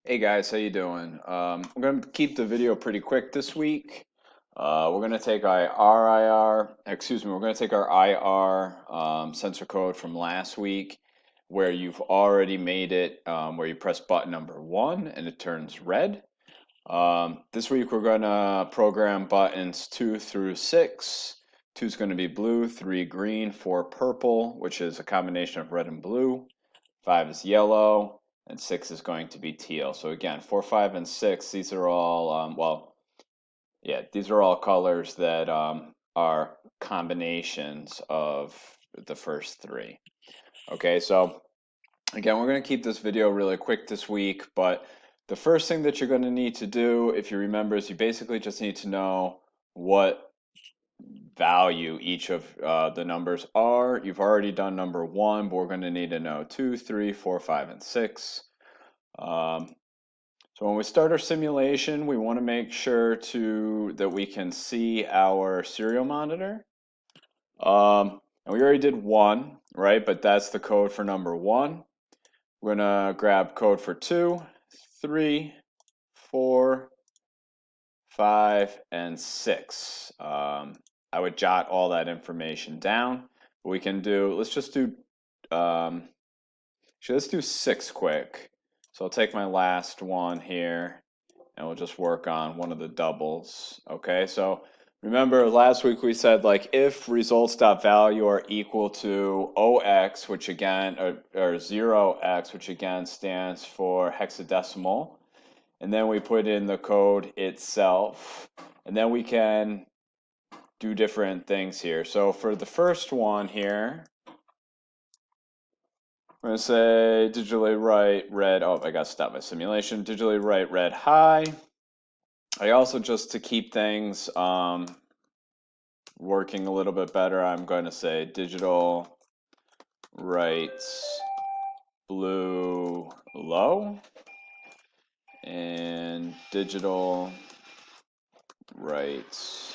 Hey guys, how you doing? We're going to keep the video pretty quick this week. We're going to take we're going to take our IR sensor code from last week where you've already made it where you press button number 1 and it turns red. This week we're going to program buttons 2 through 6. 2 is going to be blue, 3 green, 4 purple, which is a combination of red and blue. 5 is yellow, and 6 is going to be teal. So again, 4, 5, and 6, these are all, these are all colors that are combinations of the first 3. Okay, so again, we're going to keep this video really quick this week, but the first thing that you're going to need to do, if you remember, is you basically just need to know what value each of the numbers are. You've already done number 1, but we're going to need to know 2, 3, 4, 5, and 6. So when we start our simulation, we want to make sure that we can see our serial monitor. And we already did 1, right? But that's the code for number 1. We're going to grab code for 2, 3, 4, 5, and 6. I would jot all that information down. We can do, let's do 6 quick. So I'll take my last one here and we'll just work on one of the doubles. Okay, so remember last week we said like if results.value are equal to OX, which again, or 0x, which again stands for hexadecimal, and then we put in the code itself, and then we can do different things here. So for the first one here, I'm going to say digitally write red. Oh, I got to stop my simulation. Digitally write red high. I also, just to keep things working a little bit better, I'm going to say digital writes blue low and digital writes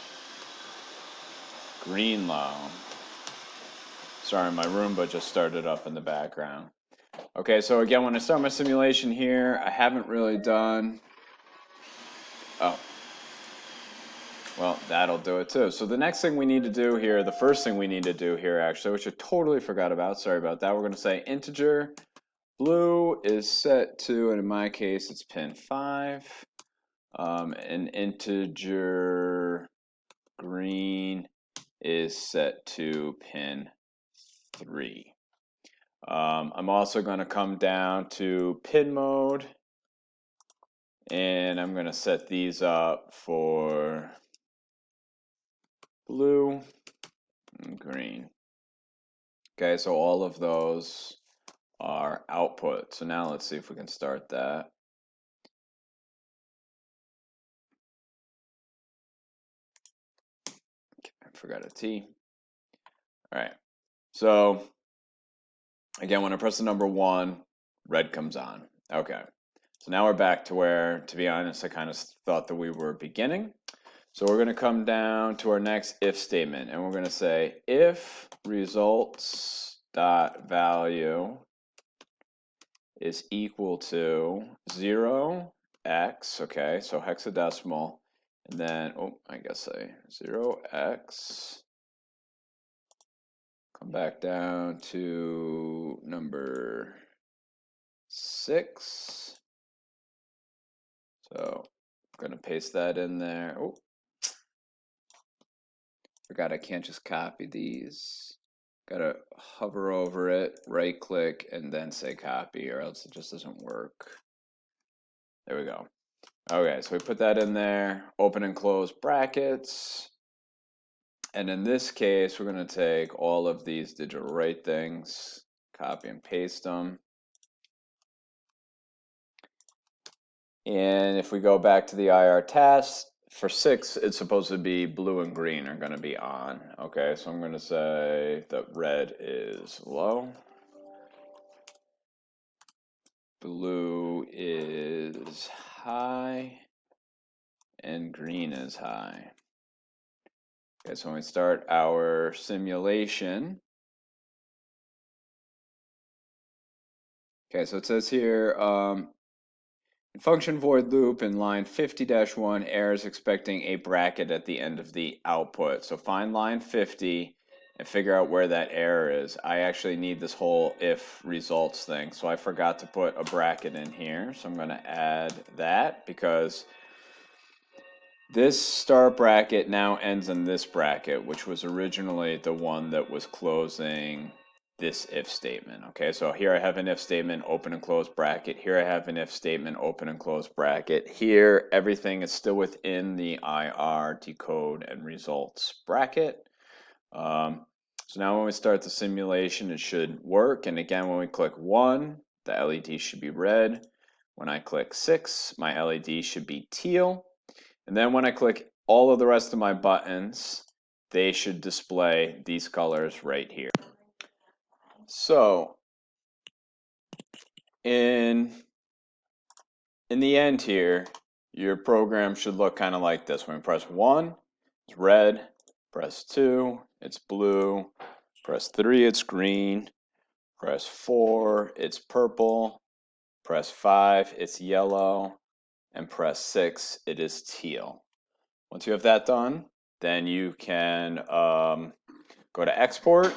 green low. Sorry, my Roomba just started up in the background. Okay, so again, when I start my simulation here, I haven't really done... Oh, well, that'll do it too. So the next thing we need to do here, the first thing we need to do here actually, which I totally forgot about, sorry about that, we're going to say integer blue is set to, and in my case it's pin 5, and integer green is set to pin 3. I'm also going to come down to pin mode, and I'm going to set these up for blue and green. Okay, so all of those are output. So now let's see if we can start that. I forgot a T. All right, so again, when I press the number 1, red comes on. Okay, so now we're back to where, to be honest, I kind of thought that we were beginning. So we're going to come down to our next if statement, and we're going to say if results dot value is equal to 0x, okay, so hexadecimal, and then, oh, I guess 0x, come back down to number 6. So I'm going to paste that in there. Oh, forgot I can't just copy these. Gotta hover over it, right click, and then say copy, or else it just doesn't work. There we go. Okay, so we put that in there, open and close brackets. And in this case, we're going to take all of these digital write things, copy and paste them. And if we go back to the IR task, for 6, it's supposed to be blue and green are going to be on. Okay, so I'm going to say that red is low. Blue is high. And green is high. Okay, so when we start our simulation, okay, so it says here, Function void loop in line 50-1, errors expecting a bracket at the end of the output. So find line 50 and figure out where that error is. I actually need this whole if results thing, so I forgot to put a bracket in here. So I'm going to add that because this start bracket now ends in this bracket, which was originally the one that was closing this if statement. Okay, so here I have an if statement, open and close bracket. Here I have an if statement, open and close bracket. Here, everything is still within the IR decode and results bracket. So now when we start the simulation, it should work. And again, when we click 1, the LED should be red. When I click 6, my LED should be teal. And then when I click all of the rest of my buttons, they should display these colors right here. So in the end here, your program should look kind of like this. When we press 1, it's red. Press 2, it's blue. Press 3, it's green. Press 4, it's purple. Press 5, it's yellow. And press 6, it is teal. Once you have that done, then you can go to export.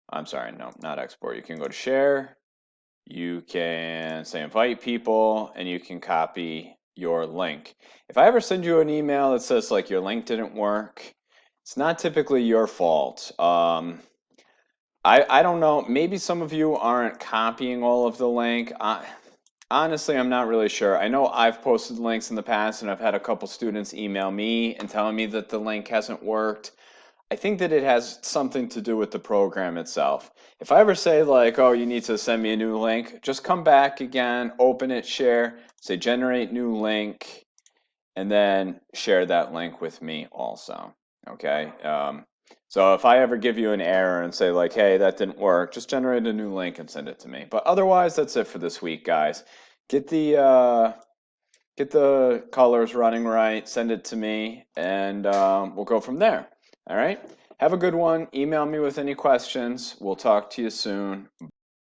I'm sorry, no, not export. You can go to share. You can say invite people, and you can copy your link. If I ever send you an email that says like your link didn't work, it's not typically your fault. I don't know. Maybe some of you aren't copying all of the link. Honestly, I'm not really sure. I know I've posted links in the past, and I've had a couple students email me and telling me that the link hasn't worked. I think that it has something to do with the program itself. If I ever say like, oh, you need to send me a new link, just come back again, open it, share, say generate new link, and then share that link with me also, okay? So if I ever give you an error and say like, hey, that didn't work, just generate a new link and send it to me. But otherwise, that's it for this week, guys. Get the colors running right, send it to me, and we'll go from there. All right? Have a good one. Email me with any questions. We'll talk to you soon.